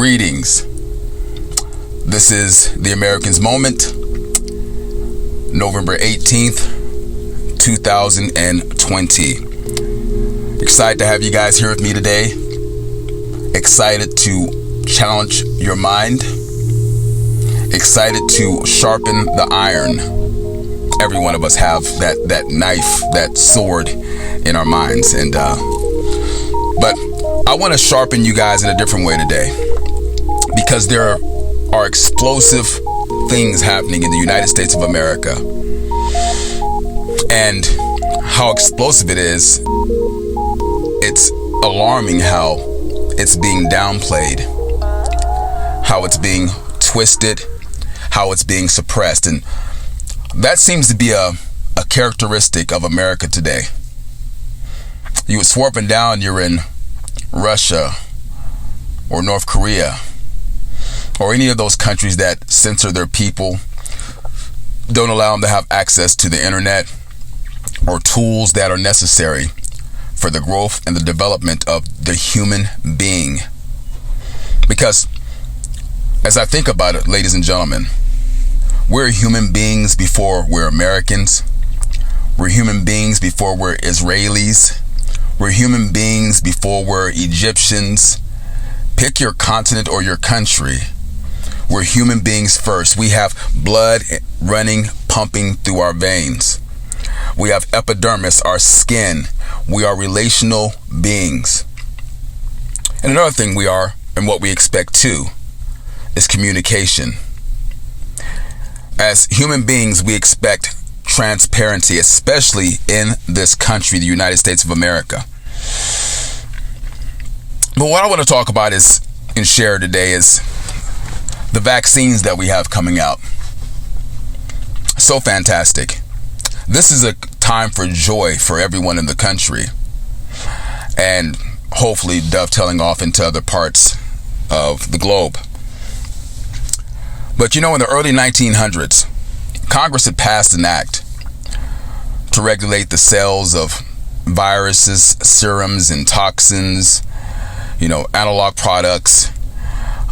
Greetings. This is the Americans Moment, November 18th, 2020. Excited to have you guys here with me today. Excited to challenge your mind. Excited to sharpen the iron. Every one of us have that knife, that sword in our minds. But I want to sharpen you guys in a different way today, because there are explosive things happening in the United States of America. And how explosive it is, it's alarming how it's being downplayed, how it's being twisted, how it's being suppressed. And that seems to be a characteristic of America today. You swore up and down you're in Russia or North Korea or any of those countries that censor their people, don't allow them to have access to the internet or tools that are necessary for the growth and the development of the human being. Because as I think about it, ladies and gentlemen, we're human beings before we're Americans. We're human beings before we're Israelis. We're human beings before we're Egyptians. Pick your continent or your country. We're human beings first. We have blood running, pumping through our veins. We have epidermis, our skin. We are relational beings. And another thing we are, and what we expect too, is communication. As human beings, we expect transparency, especially in this country, the United States of America. But what I want to talk about is, and share today, is the vaccines that we have coming out. So fantastic. This is a time for joy for everyone in the country, and hopefully dovetailing off into other parts of the globe. But in the early 1900s, Congress had passed an act to regulate the sales of viruses, serums, and toxins, analog products.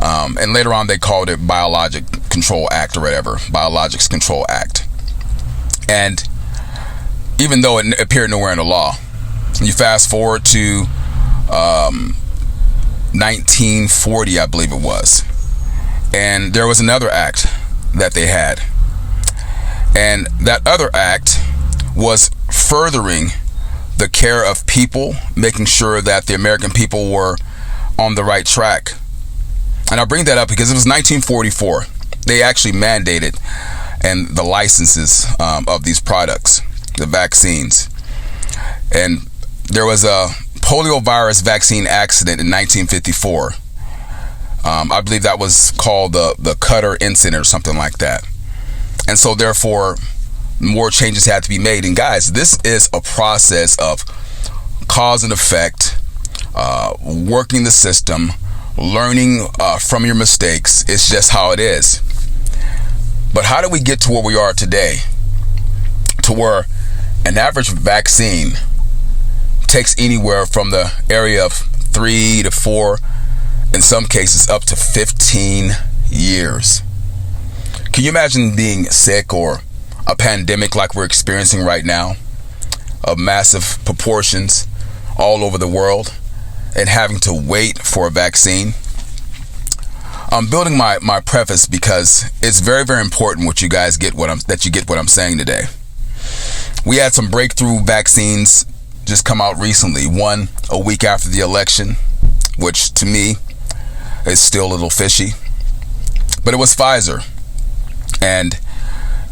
And later on, they called it Biologics Control Act or whatever, Biologics Control Act. And even though it appeared nowhere in the law, you fast forward to 1940, I believe it was. And there was another act that they had. And that other act was furthering the care of people, making sure that the American people were on the right track. And I bring that up because it was 1944. They actually mandated and the licenses of these products, the vaccines. And there was a polio virus vaccine accident in 1954. I believe that was called the Cutter incident or something like that. And so therefore, more changes had to be made. And guys, this is a process of cause and effect, working the system, learning from your mistakes. It's just how it is. But how do we get to where we are today, to where an average vaccine takes anywhere from the area of 3 to 4, in some cases up to 15 years? Can you imagine being sick, or a pandemic like we're experiencing right now, of massive proportions all over the world, and having to wait for a vaccine? I'm building my preface because it's very, very important what you guys get what I'm saying today. We had some breakthrough vaccines just come out recently. One a week after the election, which to me is still a little fishy. But it was Pfizer. And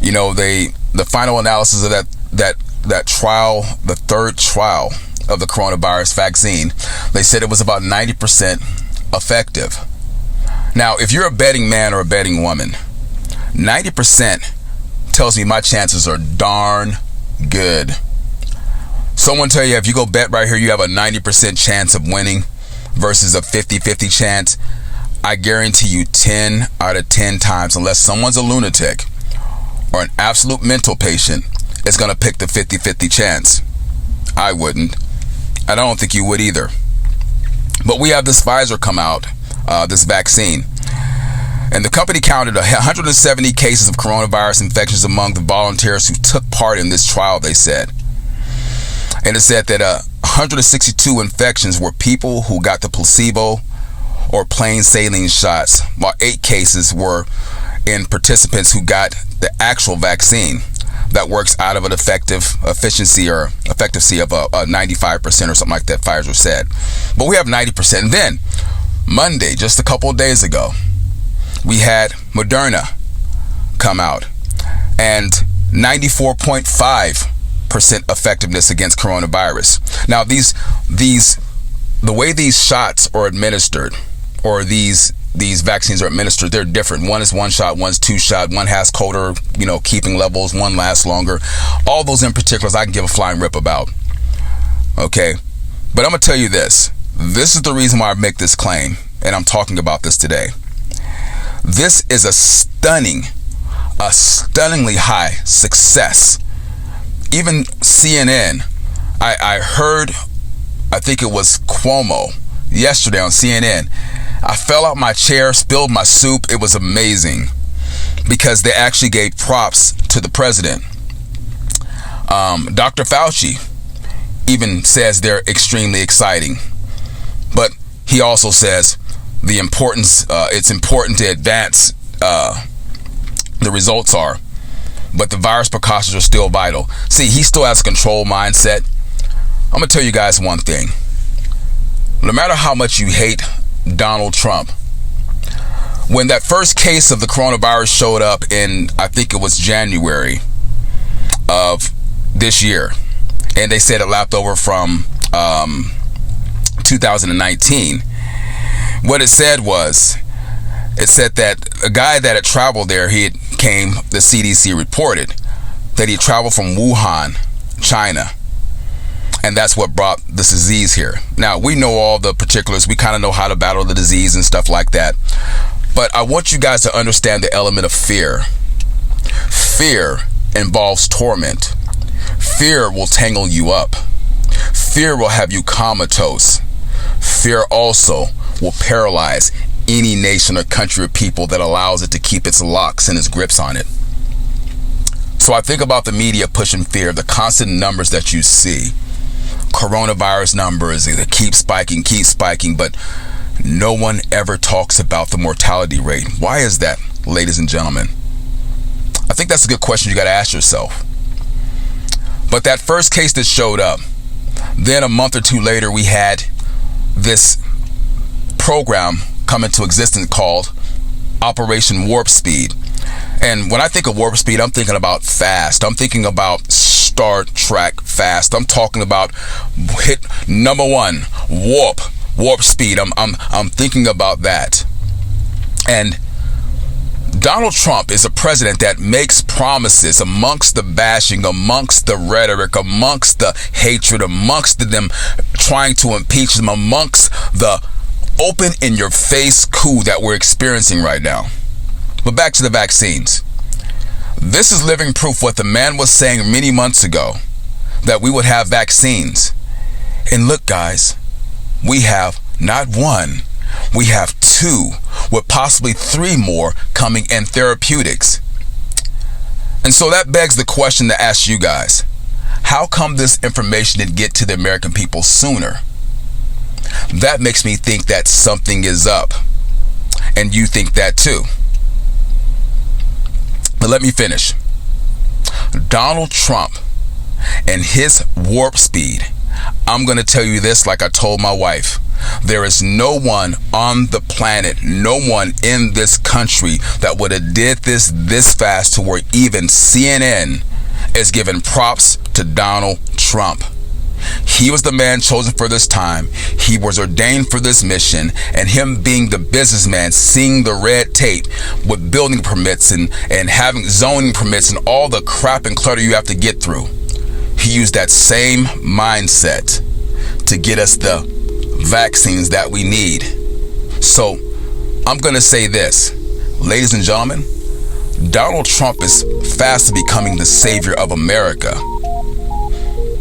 the final analysis of that trial, the third trial of the coronavirus vaccine, they said it was about 90% effective. Now, if you're a betting man or a betting woman, 90% tells me my chances are darn good. Someone tell you if you go bet right here, you have a 90% chance of winning versus a 50-50 chance. I guarantee you 10 out of 10 times, unless someone's a lunatic or an absolute mental patient, is going to pick the 50-50 chance. I wouldn't. I don't think you would either. But we have this Pfizer come out this vaccine. And the company counted 170 cases of coronavirus infections among the volunteers who took part in this trial, they said. And it said that 162 infections were people who got the placebo or plain saline shots, while 8 cases were in participants who got the actual vaccine that works out of an efficacy of 95% or something like that, Pfizer said. But we have 90%. And then Monday, just a couple of days ago, we had Moderna come out and 94.5% effectiveness against coronavirus. Now, the way these shots are administered, or these vaccines are administered, they're different. One is 1 shot, one's 2 shot, one has colder, keeping levels, one lasts longer. All those in particulars I can give a flying rip about. Okay, but I'm gonna tell you this. This is the reason why I make this claim, and I'm talking about this today. This is a stunningly high success. Even CNN, I heard, I think it was Cuomo yesterday on CNN. I fell out my chair, spilled my soup. It was amazing because they actually gave props to the president. Dr. Fauci even says they're extremely exciting, but he also says the importance, it's important to advance the results are, but the virus precautions are still vital. See, he still has a control mindset. I'm gonna tell you guys one thing. No matter how much you hate Donald Trump, when that first case of the coronavirus showed up in, I think it was January of this year, and they said it lapped over from 2019, what it said that a guy that had traveled there, the CDC reported that he traveled from Wuhan, China, and that's what brought this disease here. Now, we know all the particulars. We kind of know how to battle the disease and stuff like that. But I want you guys to understand the element of fear. Fear involves torment. Fear will tangle you up. Fear will have you comatose. Fear also will paralyze any nation or country or people that allows it to keep its locks and its grips on it. So I think about the media pushing fear, the constant numbers that you see. Coronavirus numbers, they keep spiking, but no one ever talks about the mortality rate. Why is that, ladies and gentlemen? I think that's a good question you got to ask yourself. But that first case that showed up, then a month or two later, we had this program come into existence called Operation Warp Speed. And when I think of Warp Speed, I'm thinking about fast. I'm thinking about Star Trek fast. I'm talking about hit number 1, warp speed. I'm thinking about that. And Donald Trump is a president that makes promises amongst the bashing, amongst the rhetoric, amongst the hatred, amongst them trying to impeach him, amongst the open in your face coup that we're experiencing right now. But back to the vaccines. This is living proof what the man was saying many months ago, that we would have vaccines. And look, guys, we have not 1, we have 2, with possibly 3 more coming in therapeutics. And so that begs the question to ask you guys, how come this information didn't get to the American people sooner? That makes me think that something is up. And you think that too. But let me finish. Donald Trump and his warp speed. I'm going to tell you this like I told my wife. There is no one on the planet, no one in this country that would have did this fast to where even CNN is giving props to Donald Trump. He was the man chosen for this time. He was ordained for this mission, and him being the businessman, seeing the red tape with building permits and having zoning permits and all the crap and clutter you have to get through. He used that same mindset to get us the vaccines that we need. So I'm going to say this, ladies and gentlemen, Donald Trump is fast becoming the savior of America.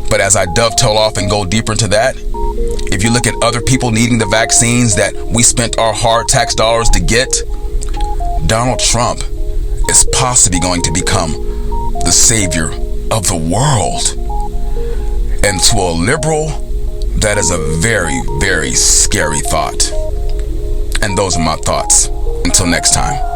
But as I dovetail off and go deeper into that, If you look at other people needing the vaccines that we spent our hard tax dollars to get, Donald Trump is possibly going to become the savior of the world. And to a liberal, that is a very, very scary thought. And those are my thoughts. Until next time.